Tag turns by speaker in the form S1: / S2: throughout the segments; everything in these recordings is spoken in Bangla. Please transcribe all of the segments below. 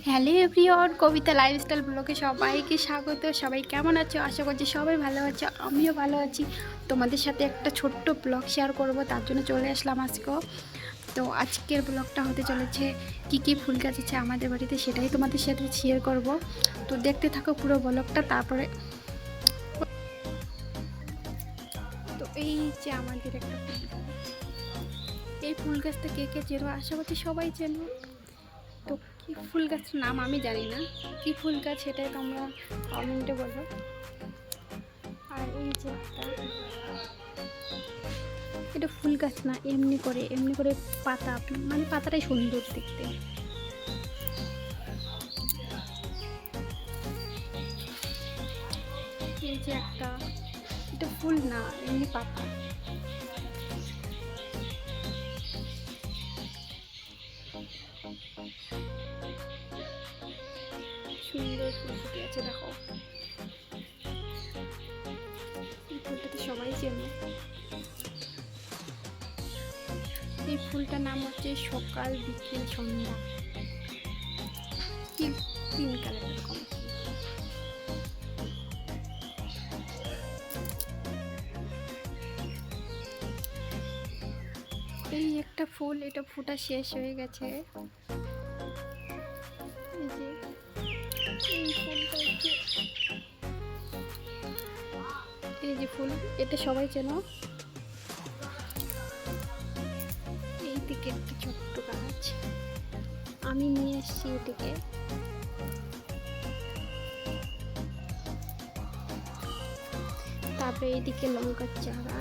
S1: হ্যালো এভরিওয়ান, কবিতা লাইফস্টাইল ব্লগে সবাইকে স্বাগত। সবাই কেমন আছো? আশা করছি সবাই ভালো আছো, আমিও ভালো আছি। তোমাদের সাথে একটা ছোট্ট ব্লগ শেয়ার করব, তার জন্য চলে আসলাম আজকেও। তো আজকের ব্লগটা হতে চলেছে কী ফুল গাছ আছে আমাদের বাড়িতে, সেটাই তোমাদের সাথে শেয়ার করব। তো দেখতে থাকো পুরো ব্লগটা। তারপরে তো এই যে আমাদের একটা ফুল গাছ, এই ফুল গাছটা কে কে চেনো? আশা করছি সবাই চেনো। তো কী ফুল গাছের নাম আমি জানি না, কী ফুল গাছ সেটাই তোমরা কমেন্টে বলো। আর এই যে এটা ফুল গাছ না, এমনি করে পাতা, মানে পাতাটাই সুন্দর দেখতে। এই যে একটা, এটা ফুল না, এমনি পাতা। সুন্দর ফুল ফুটে আছে, দেখো। এই ফুলটা তো সবাই চেনে। এই ফুলটার নাম হচ্ছে সকাল বিকেল সন্ধ্যা, কি পিঙ্ক কালার এরকম। এই একটা ফুল, এটা ফোটা শেষ হয়ে গেছে। এই যে এই ফুলটা হচ্ছে, এই যে ফুল, এটা সবাই চেনো। এই দিকে একটা ছোট্ট গাছ, আমি নিয়ে এসেছি এটিকে। তারপরে এইদিকে লঙ্কার চারা,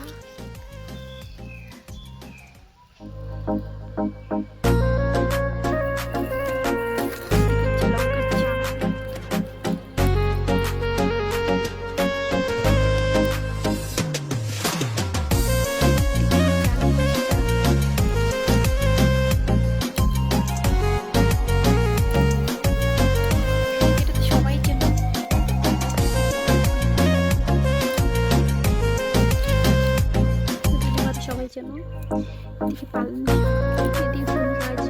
S1: সবাই চেনো। দেখি পালং শাক, এদিকে ফুল গাছ,